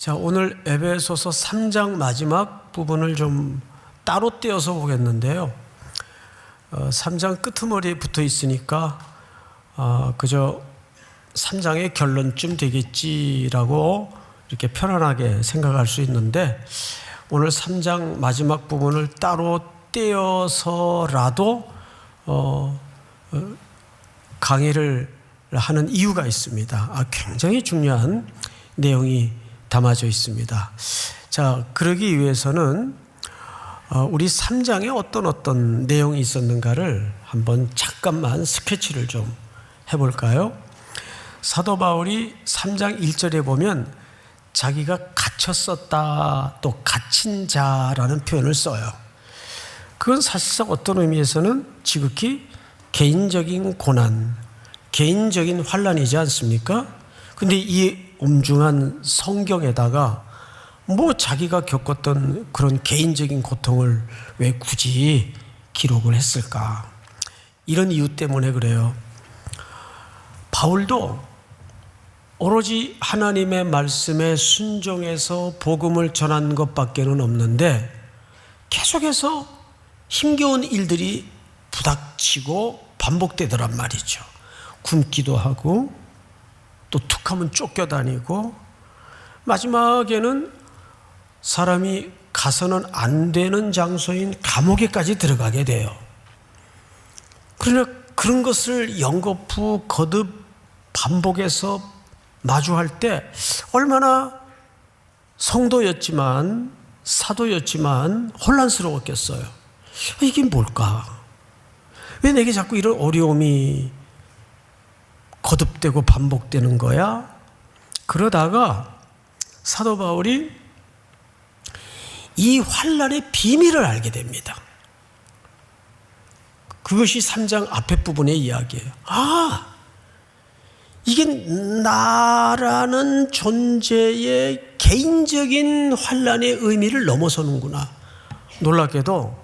자, 오늘 에베소서 3장 마지막 부분을 좀 따로 떼어서 보겠는데요. 3장 끄트머리에 붙어 있으니까 그저 3장의 결론쯤 되겠지라고 이렇게 편안하게 생각할 수 있는데, 오늘 3장 마지막 부분을 따로 떼어서라도 강의를 하는 이유가 있습니다. 굉장히 중요한 내용이 담아져 있습니다. 자, 그러기 위해서는 우리 3장에 어떤 내용이 있었는가를 한번 잠깐만 스케치를 좀 해볼까요? 사도 바울이 3장 1절에 보면 자기가 갇혔었다, 또 갇힌 자라는 표현을 써요. 그건 사실상 어떤 의미에서는 지극히 개인적인 고난, 개인적인 환난이지 않습니까? 근데 이 엄중한 성경에다가 자기가 겪었던 그런 개인적인 고통을 왜 굳이 기록을 했을까? 이런 이유 때문에 그래요. 바울도 오로지 하나님의 말씀에 순종해서 복음을 전한 것밖에는 없는데, 계속해서 힘겨운 일들이 부닥치고 반복되더란 말이죠. 굶기도 하고 또 툭하면 쫓겨다니고, 마지막에는 사람이 가서는 안 되는 장소인 감옥에까지 들어가게 돼요. 그러나 그런 것을 연거푸 거듭 반복해서 마주할 때 얼마나 성도였지만, 사도였지만 혼란스러웠겠어요. 이게 뭘까? 왜 내게 자꾸 이런 어려움이 거듭되고 반복되는 거야? 그러다가 사도 바울이 이 환난의 비밀을 알게 됩니다. 그것이 3장 앞에 부분의 이야기예요. 이게 나라는 존재의 개인적인 환난의 의미를 넘어서는구나. 놀랍게도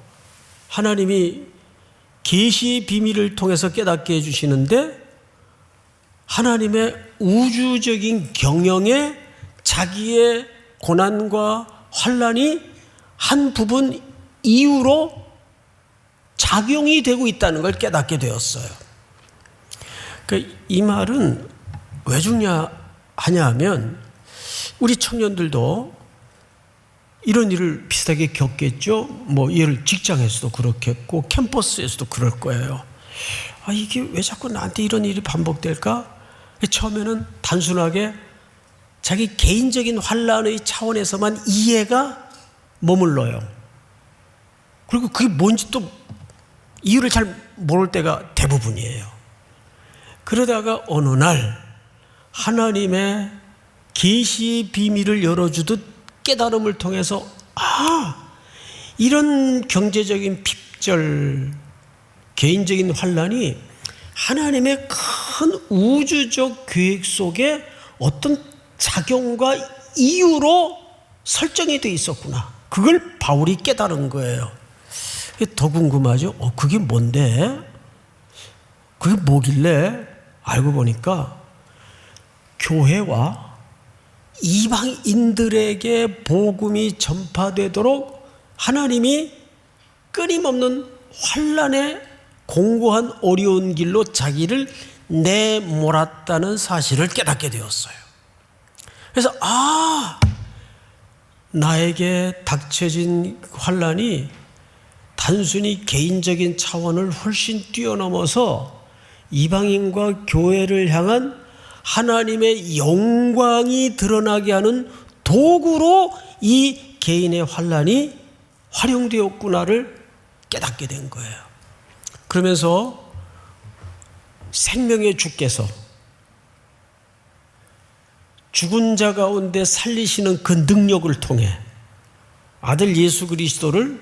하나님이 계시의 비밀을 통해서 깨닫게 해주시는데, 하나님의 우주적인 경영에 자기의 고난과 환난이 한 부분 이유로 작용이 되고 있다는 걸 깨닫게 되었어요. 이 말은 왜 중요하냐 하면, 우리 청년들도 이런 일을 비슷하게 겪겠죠. 예를 직장에서도 그렇겠고 캠퍼스에서도 그럴 거예요. 이게 왜 자꾸 나한테 이런 일이 반복될까? 처음에는 단순하게 자기 개인적인 환난의 차원에서만 이해가 머물러요. 그리고 그게 뭔지 또 이유를 잘 모를 때가 대부분이에요. 그러다가 어느 날 하나님의 계시의 비밀을 열어주듯 깨달음을 통해서 이런 경제적인 핍절, 개인적인 환난이 하나님의 큰 우주적 계획 속에 어떤 작용과 이유로 설정이 돼 있었구나. 그걸 바울이 깨달은 거예요. 더 궁금하죠? 그게 뭔데? 그게 뭐길래? 알고 보니까 교회와 이방인들에게 복음이 전파되도록 하나님이 끊임없는 환난의 공고한 어려운 길로 자기를 내몰았다는 사실을 깨닫게 되었어요. 그래서 나에게 닥쳐진 환난이 단순히 개인적인 차원을 훨씬 뛰어넘어서 이방인과 교회를 향한 하나님의 영광이 드러나게 하는 도구로 이 개인의 환난이 활용되었구나를 깨닫게 된 거예요. 그러면서 생명의 주께서 죽은 자 가운데 살리시는 그 능력을 통해 아들 예수 그리스도를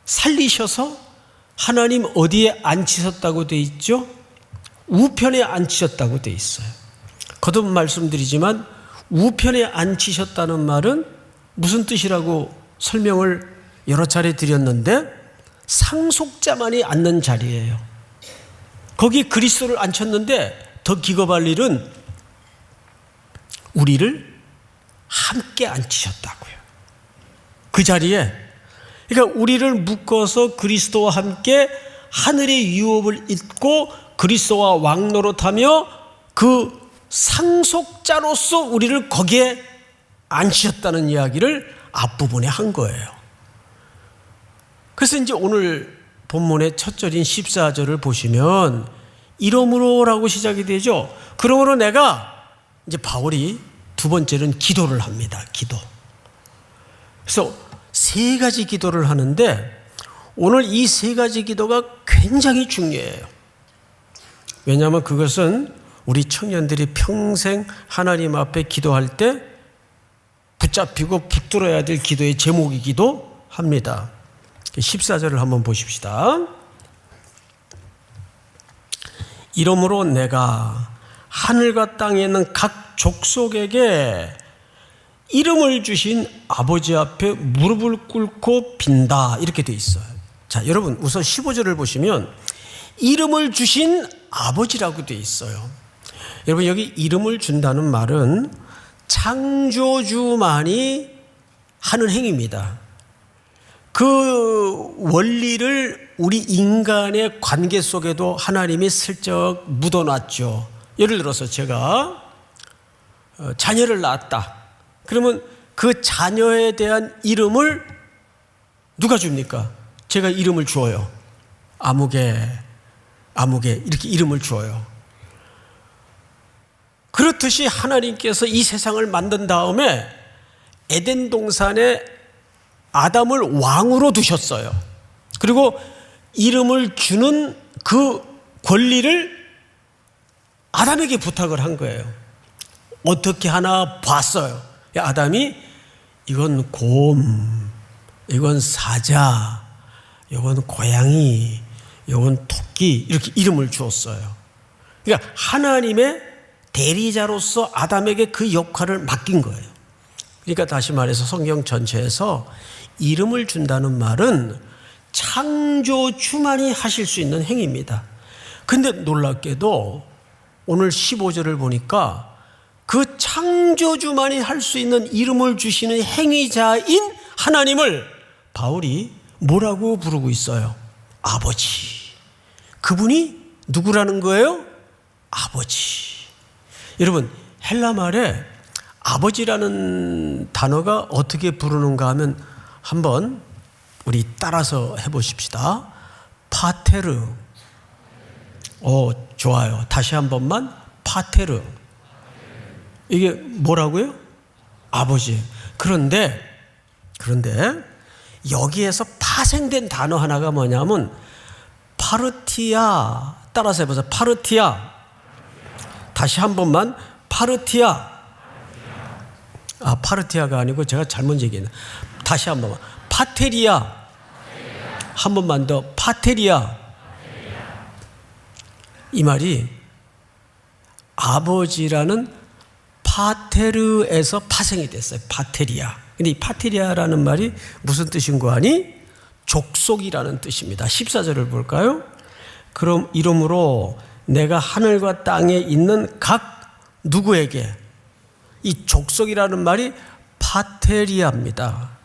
살리셔서 하나님 어디에 앉히셨다고 돼 있죠? 우편에 앉히셨다고 돼 있어요. 거듭 말씀드리지만 우편에 앉히셨다는 말은 무슨 뜻이라고 설명을 여러 차례 드렸는데, 상속자만이 앉는 자리예요. 거기 그리스도를 앉혔는데 더 기겁할 일은 우리를 함께 앉히셨다고요. 그 자리에, 그러니까 우리를 묶어서 그리스도와 함께 하늘의 유업을 잇고 그리스도와 왕노릇하며 그 상속자로서 우리를 거기에 앉히셨다는 이야기를 앞부분에 한 거예요. 그래서 이제 오늘 본문의 첫 절인 14절을 보시면 이러므로라고 시작이 되죠. 그러므로 내가, 이제 바울이 두 번째는 기도를 합니다. 기도. 그래서 세 가지 기도를 하는데 오늘 이 세 가지 기도가 굉장히 중요해요. 왜냐하면 그것은 우리 청년들이 평생 하나님 앞에 기도할 때 붙잡히고 붙들어야 될 기도의 제목이기도 합니다. 14절을 한번 보십시다. 이러므로 내가 하늘과 땅에 있는 각 족속에게 이름을 주신 아버지 앞에 무릎을 꿇고 빈다, 이렇게 돼 있어요. 자, 여러분 우선 15절을 보시면 이름을 주신 아버지라고 돼 있어요. 여러분 여기 이름을 준다는 말은 창조주만이 하는 행위입니다. 그 원리를 우리 인간의 관계 속에도 하나님이 슬쩍 묻어놨죠. 예를 들어서 제가 자녀를 낳았다. 그러면 그 자녀에 대한 이름을 누가 줍니까? 제가 이름을 주어요. 아무개 이렇게 이름을 주어요. 그렇듯이 하나님께서 이 세상을 만든 다음에 에덴 동산에 아담을 왕으로 두셨어요. 그리고 이름을 주는 그 권리를 아담에게 부탁을 한 거예요. 어떻게 하나 봤어요. 아담이 이건 곰, 이건 사자, 이건 고양이, 이건 토끼, 이렇게 이름을 주었어요. 그러니까 하나님의 대리자로서 아담에게 그 역할을 맡긴 거예요. 그러니까 다시 말해서 성경 전체에서 이름을 준다는 말은 창조주만이 하실 수 있는 행위입니다. 근데 놀랍게도 오늘 15절을 보니까 그 창조주만이 할 수 있는 이름을 주시는 행위자인 하나님을 바울이 뭐라고 부르고 있어요? 아버지. 그분이 누구라는 거예요? 아버지. 여러분 헬라 말에 아버지라는 단어가 어떻게 부르는가 하면 한번 우리 따라서 해보십시다. 파테르. 좋아요. 다시 한 번만. 파테르. 이게 뭐라고요? 아버지. 그런데 여기에서 파생된 단어 하나가 뭐냐면 파르티아. 따라서 해보세요. 파르티아. 다시 한 번만. 파르티아. 파르티아가 아니고 제가 잘못 얘기했네. 다시 한 번만. 파테리아. 한 번만 더. 파테리아. 이 말이 아버지라는 파테르에서 파생이 됐어요. 파테리아. 근데 이 파테리아라는 말이 무슨 뜻인 거 아니? 족속이라는 뜻입니다. 14절을 볼까요? 그럼 이러므로 내가 하늘과 땅에 있는 각 누구에게, 이 족속이라는 말이 파테리아입니다.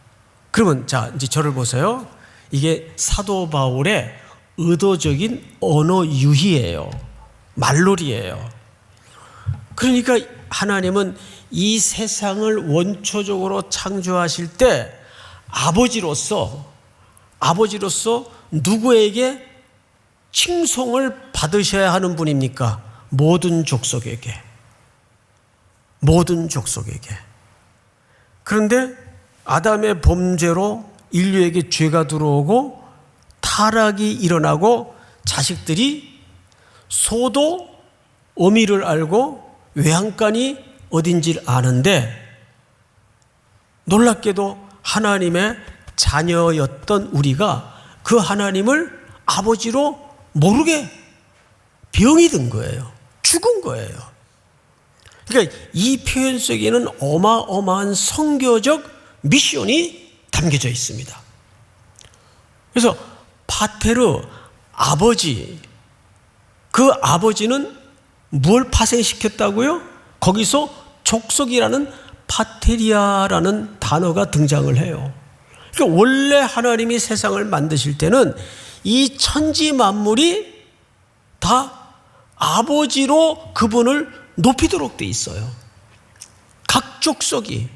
그러면 자 이제 저를 보세요. 이게 사도 바울의 의도적인 언어 유희예요. 말놀이예요. 그러니까 하나님은 이 세상을 원초적으로 창조하실 때 아버지로서 누구에게 칭송을 받으셔야 하는 분입니까? 모든 족속에게. 그런데 아담의 범죄로 인류에게 죄가 들어오고 타락이 일어나고 자식들이 소도 어미를 알고 외양간이 어딘지를 아는데 놀랍게도 하나님의 자녀였던 우리가 그 하나님을 아버지로 모르게 병이 든 거예요. 죽은 거예요. 그러니까 이 표현 속에는 어마어마한 선교적 미션이 담겨져 있습니다. 그래서 파테르, 아버지, 그 아버지는 뭘 파생시켰다고요? 거기서 족속이라는 파테리아라는 단어가 등장을 해요. 그러니까 원래 하나님이 세상을 만드실 때는 이 천지 만물이 다 아버지로 그분을 높이도록 돼 있어요. 각 족속이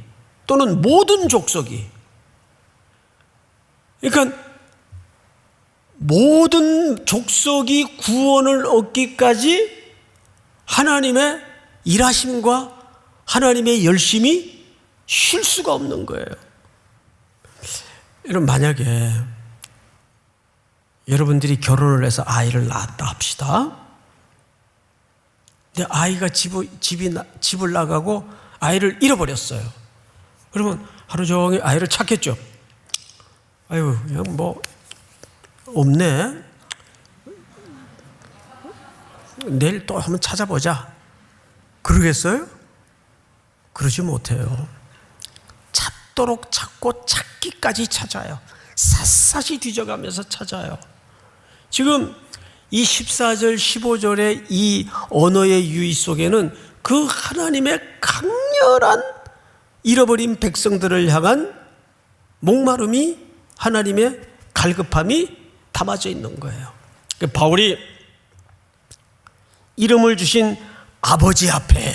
또는 모든 족속이, 그러니까 모든 족속이 구원을 얻기까지 하나님의 일하심과 하나님의 열심이 쉴 수가 없는 거예요. 여러분, 만약에 여러분들이 결혼을 해서 아이를 낳았다 합시다. 근데 아이가 집을 나가고 아이를 잃어버렸어요. 그러면 하루 종일 아이를 찾겠죠. 아유, 그냥 뭐 없네. 내일 또 한번 찾아보자. 그러겠어요? 그러지 못해요. 찾도록 찾고 찾기까지 찾아요. 샅샅이 뒤져가면서 찾아요. 지금 이 14절 15절의 이 언어의 유의 속에는 그 하나님의 강렬한 잃어버린 백성들을 향한 목마름이, 하나님의 갈급함이 담아져 있는 거예요. 바울이 이름을 주신 아버지 앞에,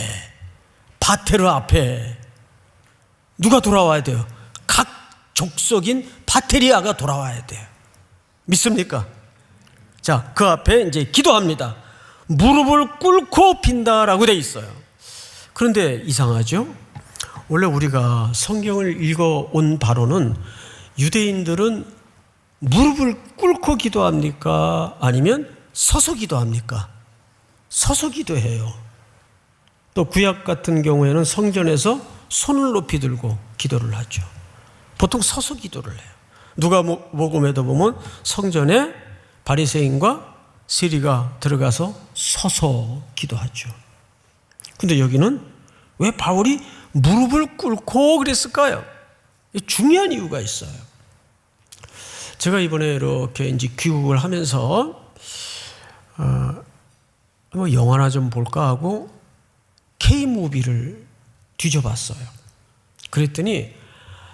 파테르 앞에 누가 돌아와야 돼요? 각 족속인 파테리아가 돌아와야 돼요. 믿습니까? 자, 그 앞에 이제 기도합니다. 무릎을 꿇고 빈다라고 돼 있어요. 그런데 이상하죠? 원래 우리가 성경을 읽어온 바로는 유대인들은 무릎을 꿇고 기도합니까? 아니면 서서 기도합니까? 서서 기도해요. 또 구약 같은 경우에는 성전에서 손을 높이 들고 기도를 하죠. 보통 서서 기도를 해요. 누가복음에도 보면 성전에 바리새인과 세리가 들어가서 서서 기도하죠. 근데 여기는 왜 바울이 무릎을 꿇고 그랬을까요? 중요한 이유가 있어요. 제가 이번에 이렇게 이제 귀국을 하면서 뭐 영화나 좀 볼까 하고 K무비를 뒤져봤어요. 그랬더니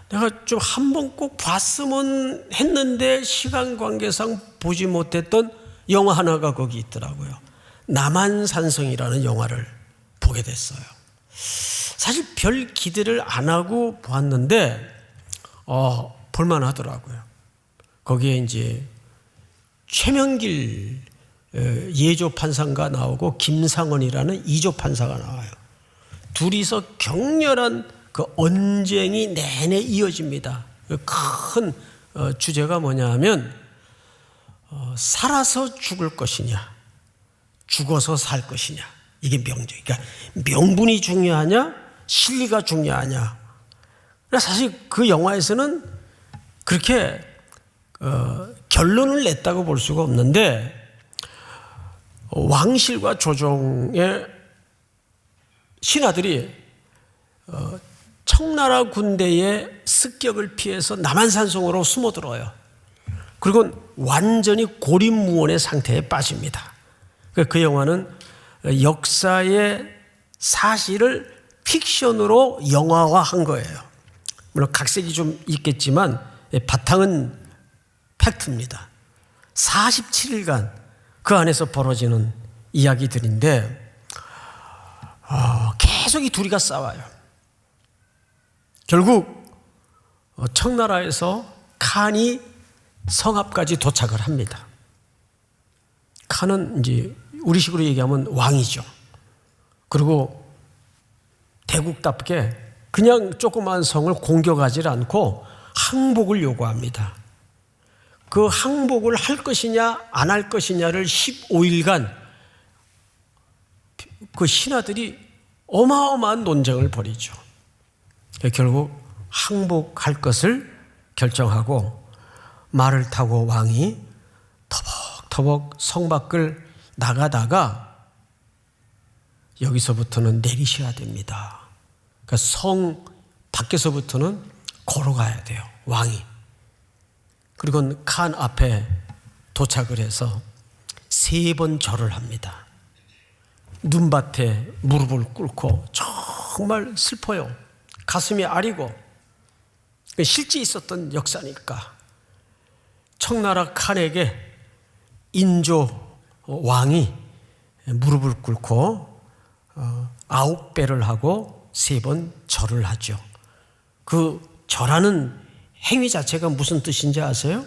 내가 좀 한 번 꼭 봤으면 했는데 시간 관계상 보지 못했던 영화 하나가 거기 있더라고요. 남한산성이라는 영화를 보게 됐어요. 사실 별 기대를 안 하고 봤는데 볼만하더라고요. 거기에 이제 최명길 예조 판사가 나오고 김상원이라는 이조 판사가 나와요. 둘이서 격렬한 그 언쟁이 내내 이어집니다. 큰 주제가 뭐냐 하면 살아서 죽을 것이냐, 죽어서 살 것이냐. 이게 그러니까 명분이 중요하냐, 실리가 중요하냐. 사실 그 영화에서는 그렇게 결론을 냈다고 볼 수가 없는데, 왕실과 조정의 신하들이 청나라 군대의 습격을 피해서 남한산성으로 숨어들어요. 그리고 완전히 고립무원의 상태에 빠집니다. 그 영화는 역사의 사실을 픽션으로 영화화한 거예요. 물론 각색이 좀 있겠지만 바탕은 팩트입니다. 47일간 그 안에서 벌어지는 이야기들인데 계속 이 둘이가 싸워요. 결국 청나라에서 칸이 성앞까지 도착을 합니다. 칸은 이제 우리식으로 얘기하면 왕이죠. 그리고 대국답게 그냥 조그만 성을 공격하지 않고 항복을 요구합니다. 그 항복을 할 것이냐 안 할 것이냐를 15일간 그 신하들이 어마어마한 논쟁을 벌이죠. 결국 항복할 것을 결정하고 말을 타고 왕이 터벅터벅 성 밖을 나가다가 여기서부터는 내리셔야 됩니다. 그러니까 성 밖에서부터는 걸어가야 돼요, 왕이. 그리고 칸 앞에 도착을 해서 3번 절을 합니다. 눈밭에 무릎을 꿇고 정말 슬퍼요. 가슴이 아리고 실제 있었던 역사니까 청나라 칸에게 인조 왕이 무릎을 꿇고 9배를 하고 3번 절을 하죠. 그 절하는 행위 자체가 무슨 뜻인지 아세요?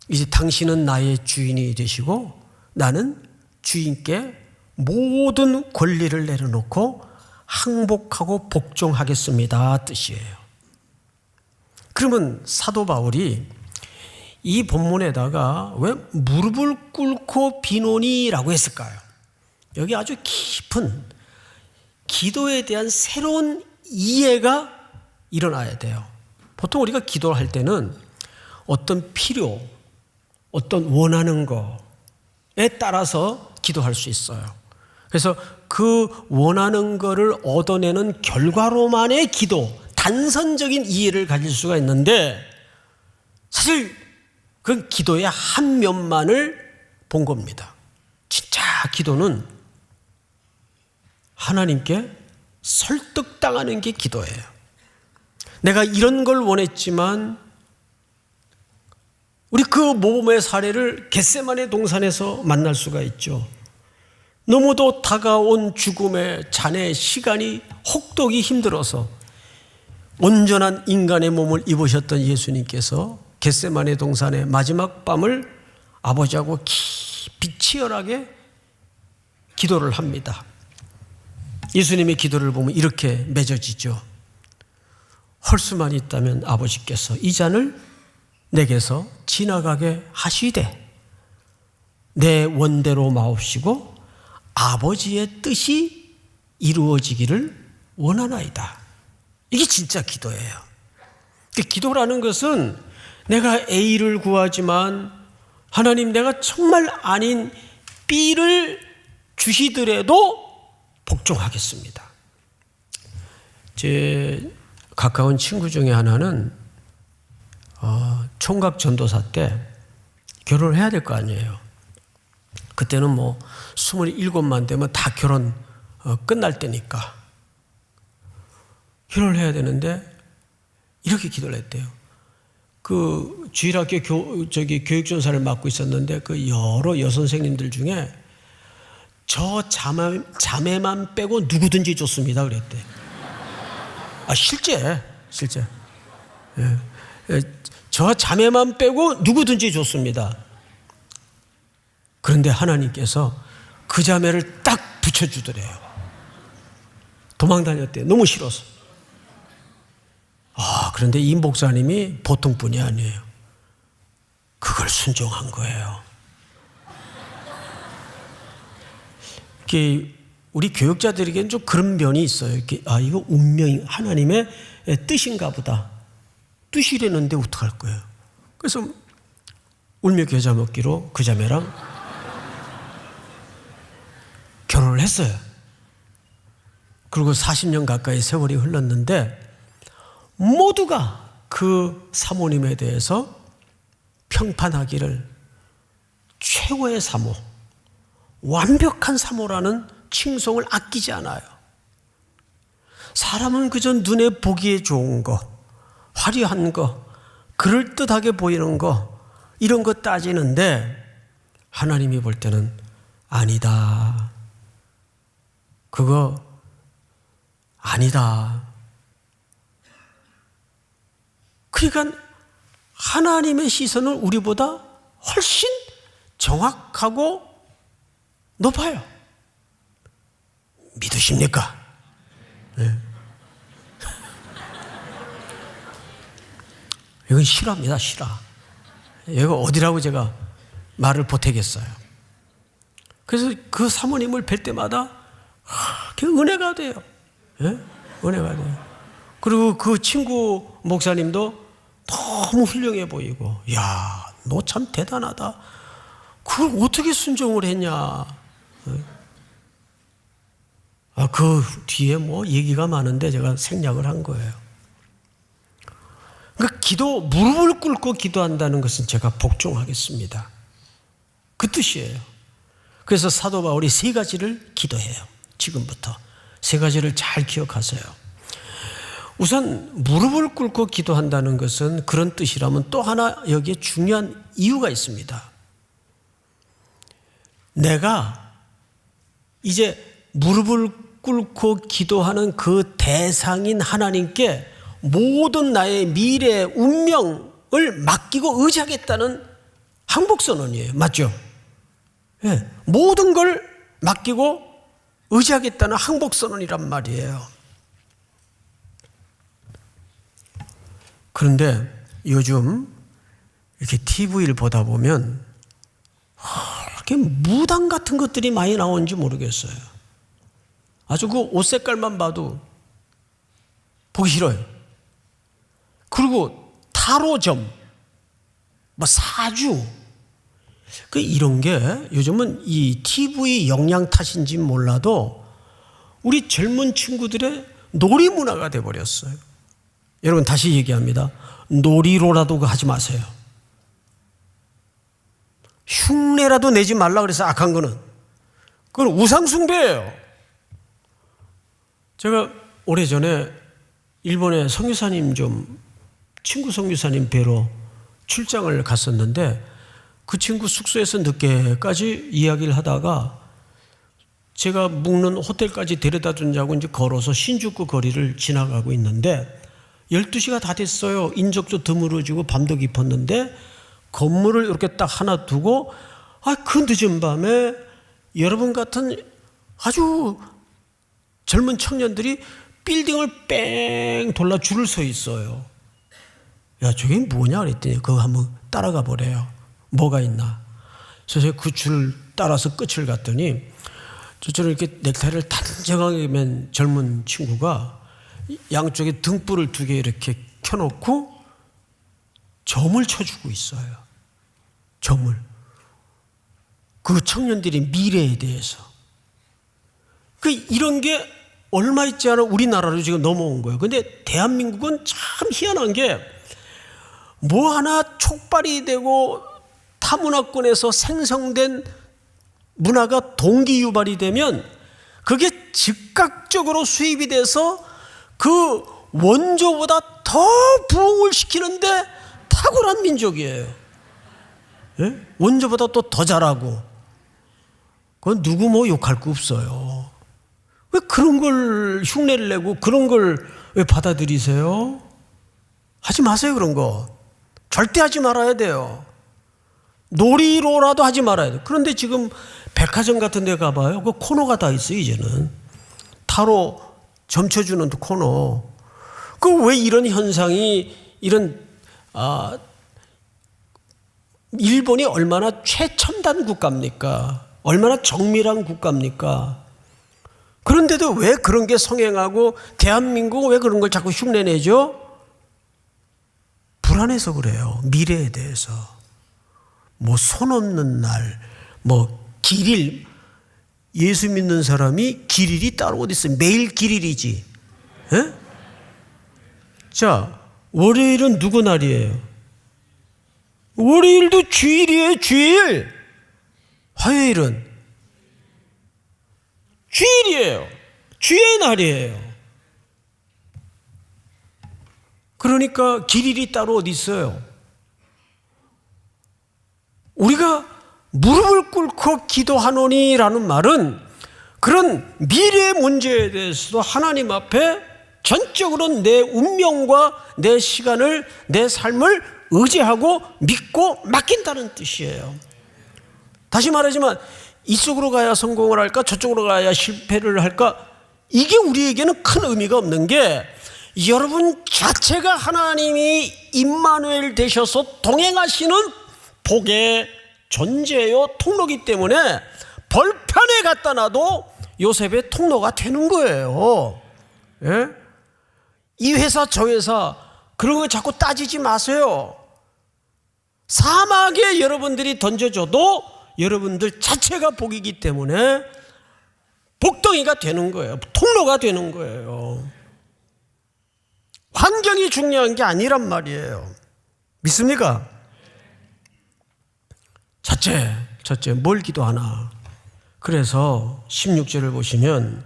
이제 당신은 나의 주인이 되시고 나는 주인께 모든 권리를 내려놓고 항복하고 복종하겠습니다 뜻이에요. 그러면 사도 바울이 이 본문에다가 왜 무릎을 꿇고 비노니라고 했을까요? 여기 아주 깊은 기도에 대한 새로운 이해가 일어나야 돼요. 보통 우리가 기도를 할 때는 어떤 필요, 어떤 원하는 거에 따라서 기도할 수 있어요. 그래서 그 원하는 거를 얻어내는 결과로만의 기도, 단선적인 이해를 가질 수가 있는데 사실 그건 기도의 한 면만을 본 겁니다. 진짜 기도는 하나님께 설득당하는 게 기도예요. 내가 이런 걸 원했지만 우리 그 모범의 사례를 겟세마네 동산에서 만날 수가 있죠. 너무도 다가온 죽음의 잔해 시간이 혹독히 힘들어서 온전한 인간의 몸을 입으셨던 예수님께서 겟세마네 동산의 마지막 밤을 아버지하고 깊이 치열하게 기도를 합니다. 예수님의 기도를 보면 이렇게 맺어지죠. 할 수만 있다면 아버지께서 이 잔을 내게서 지나가게 하시되 내 원대로 마옵시고 아버지의 뜻이 이루어지기를 원하나이다. 이게 진짜 기도예요. 기도라는 것은 내가 A를 구하지만 하나님 내가 정말 아닌 B를 주시더라도 복종하겠습니다. 제 가까운 친구 중에 하나는 총각 전도사 때 결혼을 해야 될 거 아니에요. 그때는 뭐 27만 되면 다 결혼 끝날 때니까 결혼을 해야 되는데 이렇게 기도를 했대요. 그 주일학교 교육전사를 맡고 있었는데 그 여러 여선생님들 중에 저 자매만 빼고 누구든지 좋습니다 그랬대. 실제. 예. 저 자매만 빼고 누구든지 좋습니다. 그런데 하나님께서 그 자매를 딱 붙여주더래요. 도망 다녔대요. 너무 싫어서. 그런데 이 목사님이 보통 분이 아니에요. 그걸 순종한 거예요. 우리 교육자들에게는 좀 그런 면이 있어요. 이거 운명이 하나님의 뜻인가 보다. 뜻이라는데 어떡할 거예요. 그래서 울며 겨자 먹기로 그 자매랑 결혼을 했어요. 그리고 40년 가까이 세월이 흘렀는데 모두가 그 사모님에 대해서 평판하기를 최고의 사모, 완벽한 사모라는 칭송을 아끼지 않아요. 사람은 그저 눈에 보기에 좋은 거, 화려한 거, 그럴듯하게 보이는 거, 이런 거 따지는데 하나님이 볼 때는 아니다. 그거 아니다. 그러니까 하나님의 시선은 우리보다 훨씬 정확하고 높아요. 믿으십니까? 네. 이건 실화입니다, 실화. 이거 어디라고 제가 말을 보태겠어요. 그래서 그 사모님을 뵐 때마다 은혜가 돼요. 네? 은혜가 돼요. 그리고 그 친구 목사님도 너무 훌륭해 보이고, 야, 너 참 대단하다. 그걸 어떻게 순종을 했냐. 그 뒤에 뭐 얘기가 많은데 제가 생략을 한 거예요. 그러니까 무릎을 꿇고 기도한다는 것은 제가 복종하겠습니다. 그 뜻이에요. 그래서 사도 바울이 3가지를 기도해요. 지금부터 3가지를 잘 기억하세요. 우선 무릎을 꿇고 기도한다는 것은 그런 뜻이라면 또 하나 여기에 중요한 이유가 있습니다. 내가 이제 무릎을 꿇고 기도하는 그 대상인 하나님께 모든 나의 미래 운명을 맡기고 의지하겠다는 항복선언이에요. 맞죠? 네. 모든 걸 맡기고 의지하겠다는 항복선언이란 말이에요. 그런데 요즘 이렇게 TV를 보다 보면 이렇게 무당 같은 것들이 많이 나오는지 모르겠어요. 아주 그 옷 색깔만 봐도 보기 싫어요. 그리고 타로점, 뭐 사주, 이런 게 요즘은 이 TV 영향 탓인지 몰라도 우리 젊은 친구들의 놀이 문화가 돼버렸어요. 여러분 다시 얘기합니다. 놀이로라도 하지 마세요. 흉내라도 내지 말라 그래서 악한 거는 그건 우상숭배예요. 제가 오래전에 일본에 선교사님 친구 선교사님 뵈러 출장을 갔었는데 그 친구 숙소에서 늦게까지 이야기를 하다가 제가 묵는 호텔까지 데려다 준다고 이제 걸어서 신주쿠 거리를 지나가고 있는데 12시가 다 됐어요. 인적도 드물어지고 밤도 깊었는데 건물을 이렇게 딱 하나 두고 그 늦은 밤에 여러분 같은 아주 젊은 청년들이 빌딩을 뺑 돌라 줄을 서 있어요. 야, 저게 뭐냐 그랬더니 그거 한번 따라가 보래요. 뭐가 있나. 그래서 제가 그 줄 따라서 끝을 갔더니 저처럼 이렇게 넥타이를 단정하게 맨 젊은 친구가 양쪽에 등불을 2개 이렇게 켜놓고 점을 쳐주고 있어요. 점을. 그 청년들의 미래에 대해서. 이런 게 얼마 있지 않아 우리나라로 지금 넘어온 거예요. 근데 대한민국은 참 희한한 게 뭐 하나 촉발이 되고 타문화권에서 생성된 문화가 동기 유발이 되면 그게 즉각적으로 수입이 돼서 그 원조보다 더 부흥을 시키는데 탁월한 민족이에요. 예? 원조보다 또 더 잘하고. 그건 누구 뭐 욕할 거 없어요. 왜 그런 걸 흉내를 내고 그런 걸 왜 받아들이세요? 하지 마세요, 그런 거. 절대 하지 말아야 돼요. 놀이로라도 하지 말아야 돼요. 그런데 지금 백화점 같은 데 가봐요. 그 코너가 다 있어요, 이제는. 타로 점쳐주는 코너. 왜 이런 현상이, 일본이 얼마나 최첨단 국가입니까? 얼마나 정밀한 국가입니까? 그런데도 왜 그런 게 성행하고 대한민국은 왜 그런 걸 자꾸 흉내내죠? 불안해서 그래요. 미래에 대해서. 뭐 손 없는 날, 뭐 길일, 예수 믿는 사람이 길일이 따로 어디 있어요? 매일 길일이지. 에? 자, 월요일은 누구 날이에요? 월요일도 주일이에요, 주일. 화요일은 주일이에요. 주의 날이에요. 그러니까 길일이 따로 어디 있어요? 우리가 무릎을 꿇고 기도하노니라는 말은 그런 미래의 문제에 대해서도 하나님 앞에 전적으로 내 운명과 내 시간을, 내 삶을 의지하고 믿고 맡긴다는 뜻이에요. 다시 말하지만 이쪽으로 가야 성공을 할까, 저쪽으로 가야 실패를 할까, 이게 우리에게는 큰 의미가 없는 게 여러분 자체가 하나님이 임마누엘 되셔서 동행하시는 복의 존재요 통로이기 때문에 벌판에 갖다 놔도 요셉의 통로가 되는 거예요. 예? 이 회사 저 회사 그런 거 자꾸 따지지 마세요. 사막에 여러분들이 던져줘도 여러분들 자체가 복이기 때문에 복덩이가 되는 거예요. 통로가 되는 거예요. 환경이 중요한 게 아니란 말이에요. 믿습니까? 첫째 뭘 기도하나? 그래서 16절을 보시면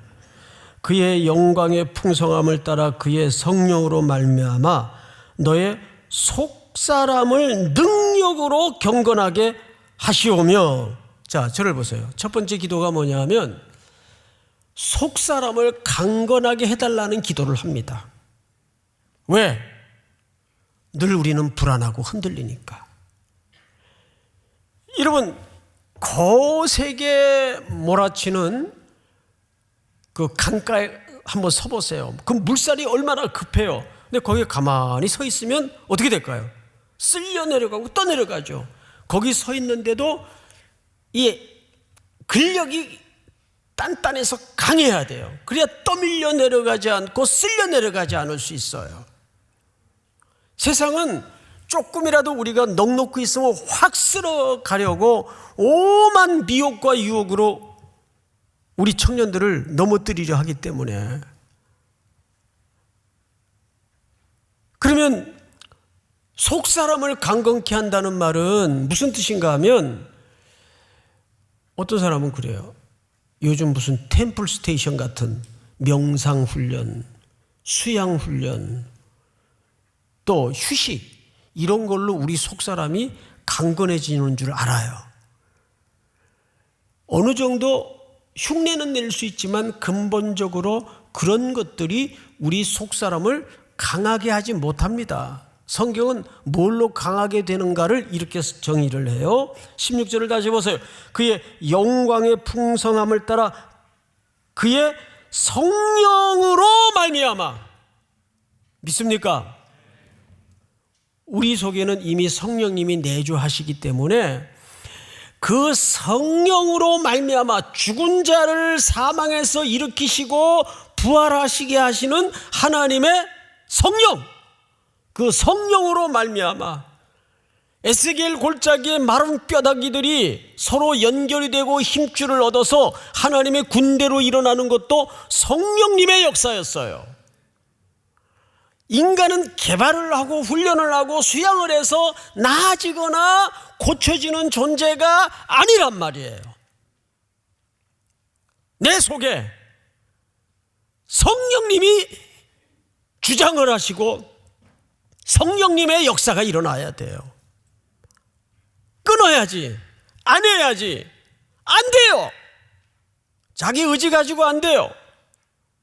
그의 영광의 풍성함을 따라 그의 성령으로 말미암아 너의 속사람을 능력으로 경건하게 하시오며. 자, 저를 보세요. 첫 번째 기도가 뭐냐면 속사람을 강건하게 해달라는 기도를 합니다. 왜? 늘 우리는 불안하고 흔들리니까. 여러분, 거세게 몰아치는 그 강가에 한번 서보세요. 그 물살이 얼마나 급해요. 근데 거기에 가만히 서 있으면 어떻게 될까요? 쓸려 내려가고 또 내려가죠. 거기 서 있는데도 이 근력이 단단해서 강해야 돼요. 그래야 떠밀려 내려가지 않고 쓸려 내려가지 않을 수 있어요. 세상은 조금이라도 우리가 넉넉히 있으면 확 쓸어가려고 오만 미혹과 유혹으로 우리 청년들을 넘어뜨리려 하기 때문에. 그러면 속사람을 강건케 한다는 말은 무슨 뜻인가 하면, 어떤 사람은 그래요. 요즘 무슨 템플 스테이션 같은 명상훈련, 수양훈련, 또 휴식, 이런 걸로 우리 속사람이 강건해지는 줄 알아요. 어느 정도 흉내는 낼 수 있지만 근본적으로 그런 것들이 우리 속사람을 강하게 하지 못합니다. 성경은 뭘로 강하게 되는가를 이렇게 정의를 해요. 16절을 다시 보세요. 그의 영광의 풍성함을 따라 그의 성령으로 말미암아. 믿습니까? 우리 속에는 이미 성령님이 내주하시기 때문에 그 성령으로 말미암아 죽은 자를 사망에서 일으키시고 부활하시게 하시는 하나님의 성령, 그 성령으로 말미암아 에스겔 골짜기의 마른 뼈다귀들이 서로 연결이 되고 힘줄을 얻어서 하나님의 군대로 일어나는 것도 성령님의 역사였어요. 인간은 개발을 하고 훈련을 하고 수양을 해서 나아지거나 고쳐지는 존재가 아니란 말이에요. 내 속에 성령님이 주장을 하시고 성령님의 역사가 일어나야 돼요. 끊어야지, 안 해야지, 안 돼요. 자기 의지 가지고 안 돼요.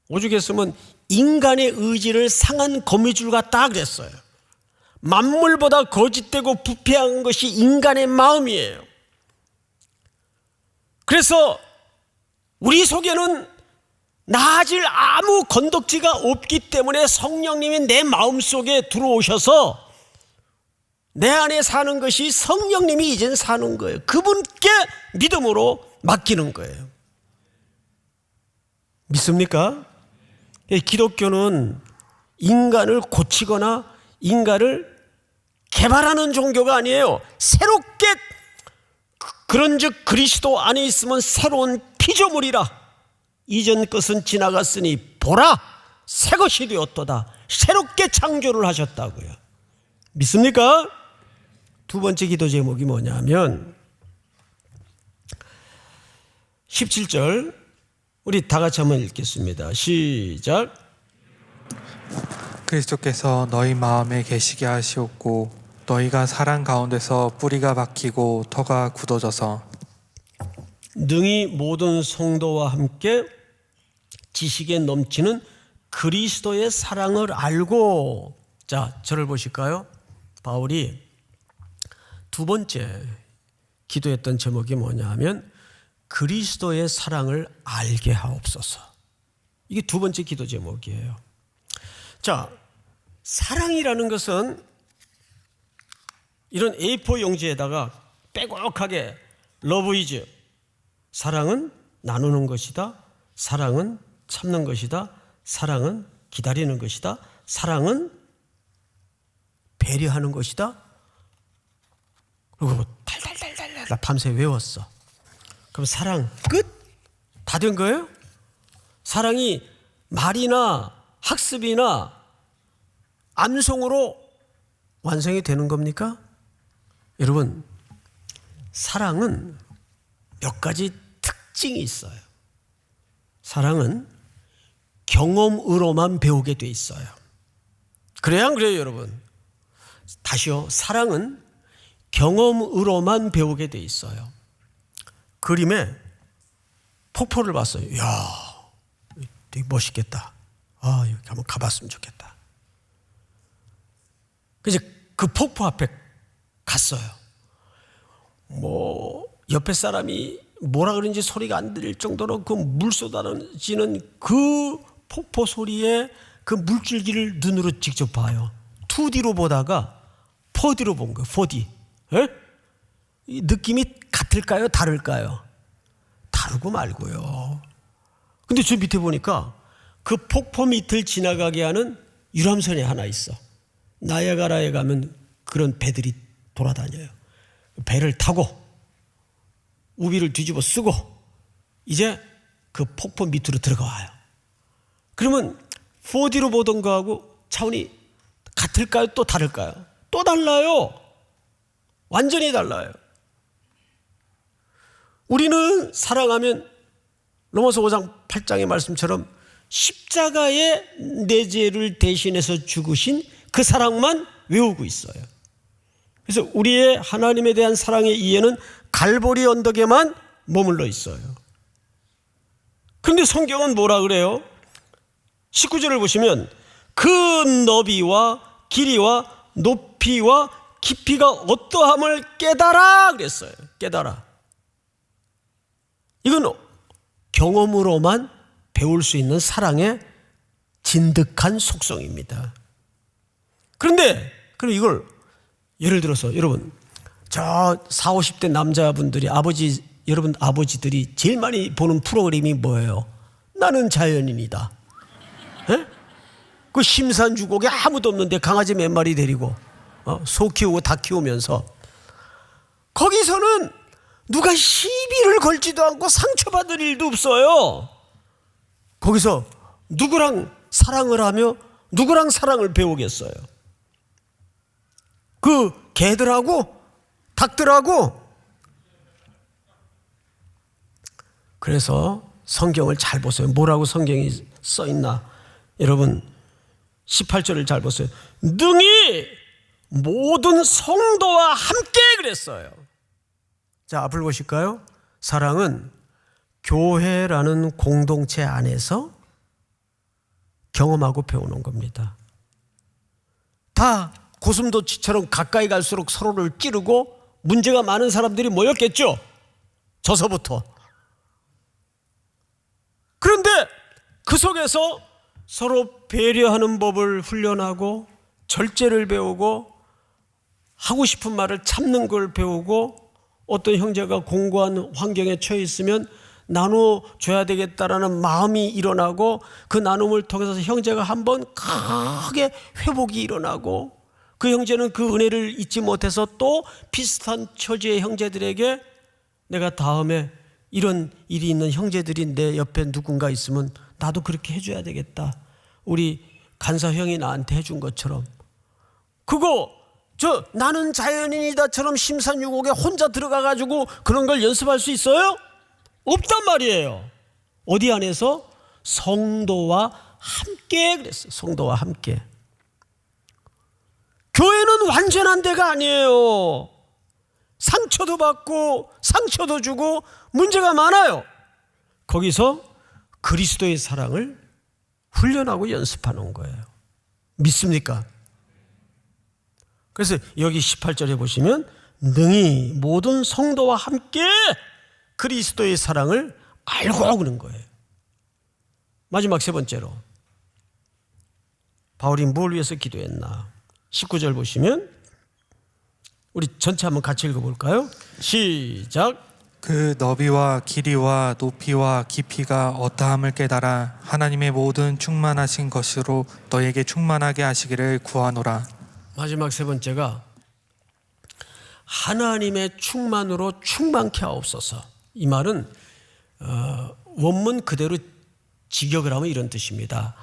오죽했으면 인간의 의지를 상한 거미줄 같다 그랬어요. 만물보다 거짓되고 부패한 것이 인간의 마음이에요. 그래서 우리 속에는 나아질 아무 건덕지가 없기 때문에 성령님이 내 마음속에 들어오셔서 내 안에 사는 것이 성령님이 이젠 사는 거예요. 그분께 믿음으로 맡기는 거예요. 믿습니까? 기독교는 인간을 고치거나 인간을 개발하는 종교가 아니에요. 새롭게, 그런즉 그리스도 안에 있으면 새로운 피조물이라. 이전 것은 지나갔으니 보라 새 것이 되었도다. 새롭게 창조를 하셨다고요. 믿습니까? 두 번째 기도 제목이 뭐냐면 17절 우리 다 같이 한번 읽겠습니다. 시작. 그리스도께서 너희 마음에 계시게 하시옵고 너희가 사랑 가운데서 뿌리가 박히고 터가 굳어져서 능히 모든 성도와 함께 지식에 넘치는 그리스도의 사랑을 알고. 자, 저를 보실까요? 바울이 두 번째 기도했던 제목이 뭐냐 하면 그리스도의 사랑을 알게 하옵소서. 이게 두 번째 기도 제목이에요. 자, 사랑이라는 것은 이런 A4 용지에다가 빼곡하게 love is, 사랑은 나누는 것이다, 사랑은 참는 것이다, 사랑은 기다리는 것이다, 사랑은 배려하는 것이다. 그리고 달달달달 밤새 외웠어. 그럼 사랑 끝? 다 된 거예요? 사랑이 말이나 학습이나 암송으로 완성이 되는 겁니까? 여러분, 사랑은 몇 가지 특징이 있어요. 사랑은 경험으로만 배우게 돼 있어요. 그래야 안 그래요, 여러분? 다시요. 사랑은 경험으로만 배우게 돼 있어요. 그림에 폭포를 봤어요. 이야, 되게 멋있겠다. 아, 여기 한번 가봤으면 좋겠다. 그래서 그 폭포 앞에 갔어요. 옆에 사람이 뭐라 그런지 소리가 안 들릴 정도로 그 물 쏟아지는 그 폭포 소리에 그 물줄기를 눈으로 직접 봐요. 2D로 보다가 4D로 본 거예요. 4D. 예? 이 느낌이 같을까요? 다를까요? 다르고 말고요. 근데 저 밑에 보니까 그 폭포 밑을 지나가게 하는 유람선이 하나 있어. 나야가라에 가면 그런 배들이 돌아다녀요. 배를 타고 우비를 뒤집어 쓰고 이제 그 폭포 밑으로 들어가와요. 그러면 4D로 보던 거하고 차원이 같을까요? 또 다를까요? 또 달라요. 완전히 달라요. 우리는 사랑하면 로마서 5장 8장의 말씀처럼 십자가의 내 죄를 대신해서 죽으신 그 사랑만 외우고 있어요. 그래서 우리의 하나님에 대한 사랑의 이해는 갈보리 언덕에만 머물러 있어요. 그런데 성경은 뭐라 그래요? 19절을 보시면 그 너비와 길이와 높이와 깊이가 어떠함을 깨달아 그랬어요. 깨달아. 이건 경험으로만 배울 수 있는 사랑의 진득한 속성입니다. 그런데 그럼 이걸 예를 들어서 여러분 저 40, 50대 남자분들이 여러분 아버지들이 제일 많이 보는 프로그램이 뭐예요? 나는 자연인이다. 에? 그 심산주곡에 아무도 없는데 강아지 몇 마리 데리고 소 키우고 닭 키우면서 거기서는 누가 시비를 걸지도 않고 상처받을 일도 없어요. 거기서 누구랑 사랑을 하며 누구랑 사랑을 배우겠어요? 그 개들하고 닭들하고. 그래서 성경을 잘 보세요. 뭐라고 성경이 써 있나? 여러분 18절을 잘 보세요. 능히 모든 성도와 함께 그랬어요. 자, 앞을 보실까요? 사랑은 교회라는 공동체 안에서 경험하고 배우는 겁니다. 다 고슴도치처럼 가까이 갈수록 서로를 찌르고 문제가 많은 사람들이 모였겠죠. 저서부터. 그런데 그 속에서 서로 배려하는 법을 훈련하고 절제를 배우고 하고 싶은 말을 참는 걸 배우고 어떤 형제가 공고한 환경에 처해 있으면 나눠줘야 되겠다라는 마음이 일어나고 그 나눔을 통해서 형제가 한번 크게 회복이 일어나고 그 형제는 그 은혜를 잊지 못해서 또 비슷한 처지의 형제들에게 내가 다음에 이런 일이 있는 형제들이 내 옆에 누군가 있으면 나도 그렇게 해줘야 되겠다. 우리 간사 형이 나한테 해준 것처럼. 그거 나는 자연인이다처럼 심산유곡에 혼자 들어가가지고 그런 걸 연습할 수 있어요? 없단 말이에요. 어디 안에서? 성도와 함께 그랬어요. 성도와 함께. 교회는 완전한 데가 아니에요. 상처도 받고 상처도 주고 문제가 많아요. 거기서 그리스도의 사랑을 훈련하고 연습하는 거예요. 믿습니까? 그래서 여기 18절에 보시면 능히 모든 성도와 함께 그리스도의 사랑을 알고 그런 거예요. 마지막 세 번째로 바울이 뭘 위해서 기도했나? 19절 보시면 우리 전체 한번 같이 읽어볼까요? 시작. 그 너비와 길이와 높이와 깊이가 어떠함을 깨달아 하나님의 모든 충만하신 것으로 너에게 충만하게 하시기를 구하노라. 마지막 세 번째가 하나님의 충만으로 충만케 하옵소서. 이 말은 원문 그대로 직역을 하면 이런 뜻입니다.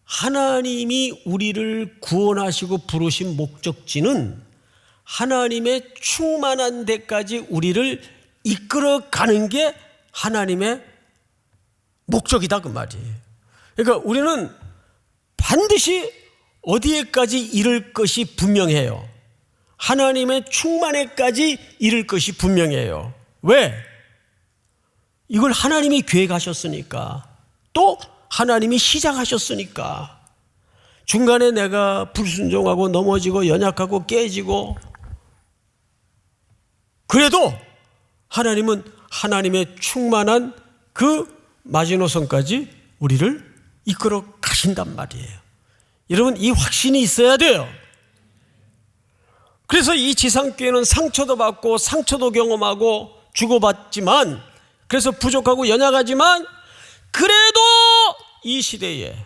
하나님이 우리를 구원하시고 부르신 목적지는 하나님의 충만한 데까지 우리를 이끌어가는 게 하나님의 목적이다 그 말이에요. 그러니까 우리는 반드시 어디에까지 이를 것이 분명해요. 하나님의 충만에까지 이를 것이 분명해요. 왜? 이걸 하나님이 계획하셨으니까, 또 하나님이 시작하셨으니까. 중간에 내가 불순종하고 넘어지고 연약하고 깨지고, 그래도 하나님은 하나님의 충만한 그 마지노선까지 우리를 이끌어 가신단 말이에요. 여러분, 이 확신이 있어야 돼요. 그래서 이 지상교회는 상처도 받고 상처도 경험하고 주고받지만, 그래서 부족하고 연약하지만, 그래도 이 시대에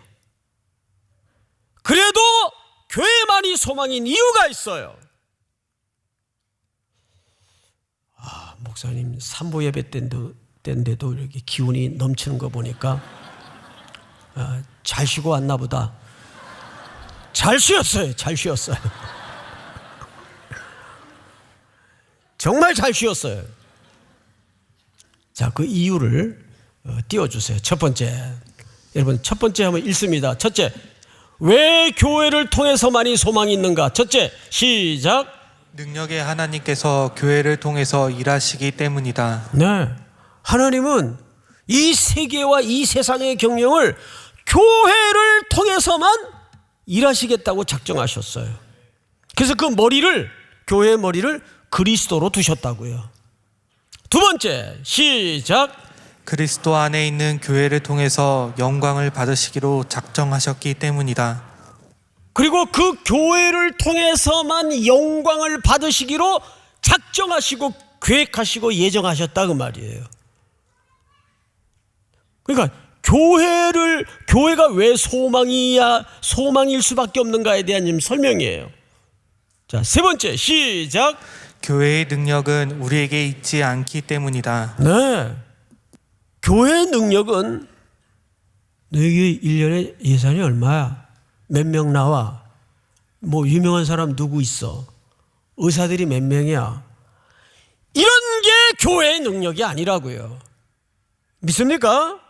그래도 교회만이 소망인 이유가 있어요. 목사님 산보 예배 때인데도 이렇게 기운이 넘치는 거 보니까 잘 쉬고 왔나 보다. 잘 쉬었어요. 잘 쉬었어요. 정말 잘 쉬었어요. 자, 그 이유를 띄워주세요. 첫 번째, 여러분, 첫 번째 한번 읽습니다. 첫째, 왜 교회를 통해서만이 소망이 있는가? 첫째, 시작. 능력의 하나님께서 교회를 통해서 일하시기 때문이다. 네, 하나님은 이 세계와 이 세상의 경영을 교회를 통해서만 일하시겠다고 작정하셨어요. 그래서 그 머리를, 교회의 머리를 그리스도로 두셨다고요. 두 번째, 시작. 그리스도 안에 있는 교회를 통해서 영광을 받으시기로 작정하셨기 때문이다. 그리고 그 교회를 통해서만 영광을 받으시기로 작정하시고 계획하시고 예정하셨다 그 말이에요. 그러니까 교회가 왜 소망일 수밖에 없는가에 대한 좀 설명이에요. 자, 세 번째, 시작. 교회의 능력은 우리에게 있지 않기 때문이다. 네, 교회의 능력은 너희 1년에 예산이 얼마야? 몇 명 나와? 뭐 유명한 사람 누구 있어? 의사들이 몇 명이야? 이런 게 교회의 능력이 아니라고요. 믿습니까?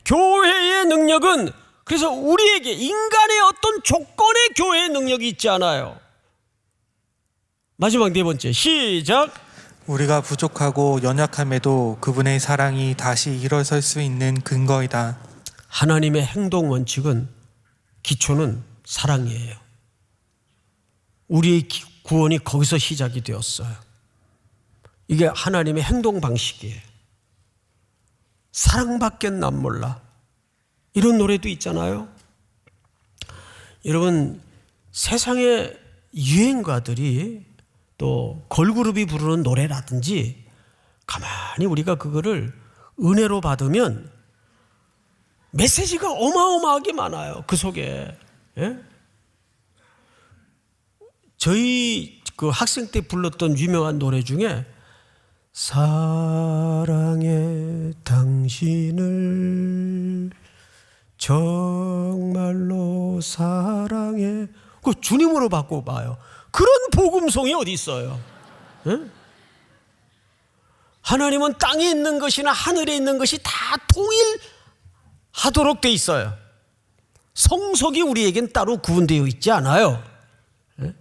교회의 능력은, 그래서 우리에게 인간의 어떤 조건의 교회의 능력이 있지 않아요. 마지막 네 번째, 시작. 우리가 부족하고 연약함에도 그분의 사랑이 다시 일어설 수 있는 근거이다. 하나님의 행동 원칙은, 기초는 사랑이에요. 우리의 구원이 거기서 시작이 되었어요. 이게 하나님의 행동 방식이에요. 사랑밖에 난 몰라. 이런 노래도 있잖아요. 여러분, 세상의 유행가들이, 또 걸그룹이 부르는 노래라든지, 가만히 우리가 그거를 은혜로 받으면 메시지가 어마어마하게 많아요. 그 속에. 예? 저희 그 학생 때 불렀던 유명한 노래 중에 사랑해 당신을 정말로 사랑해, 그 주님으로 바꿔봐요. 그런 복음송이 어디 있어요? 예? 하나님은 땅에 있는 것이나 하늘에 있는 것이 다 통일하도록 돼 있어요. 성속이 우리에겐 따로 구분되어 있지 않아요. 예?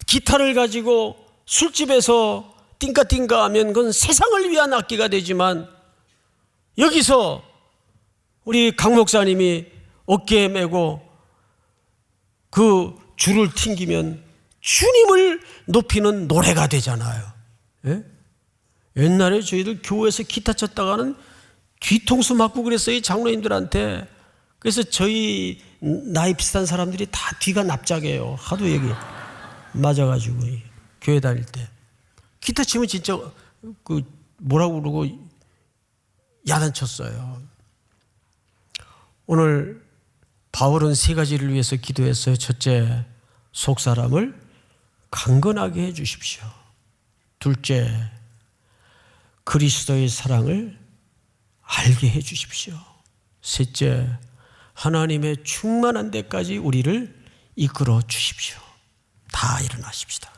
기타를 가지고 술집에서 띵까띵까 하면 그건 세상을 위한 악기가 되지만, 여기서 우리 강 목사님이 어깨에 메고 그 줄을 튕기면 주님을 높이는 노래가 되잖아요. 예? 옛날에 저희들 교회에서 기타 쳤다가는 뒤통수 맞고 그랬어요, 장로님들한테. 그래서 저희 나이 비슷한 사람들이 다 뒤가 납작해요. 하도 얘기 맞아가지고 교회 다닐 때 기타 치면 진짜 그 뭐라고 그러고 야단쳤어요. 오늘 바울은 세 가지를 위해서 기도했어요. 첫째, 속사람을 강건하게 해 주십시오. 둘째, 그리스도의 사랑을 알게 해 주십시오. 셋째, 하나님의 충만한 데까지 우리를 이끌어 주십시오. 다 일어나십시다.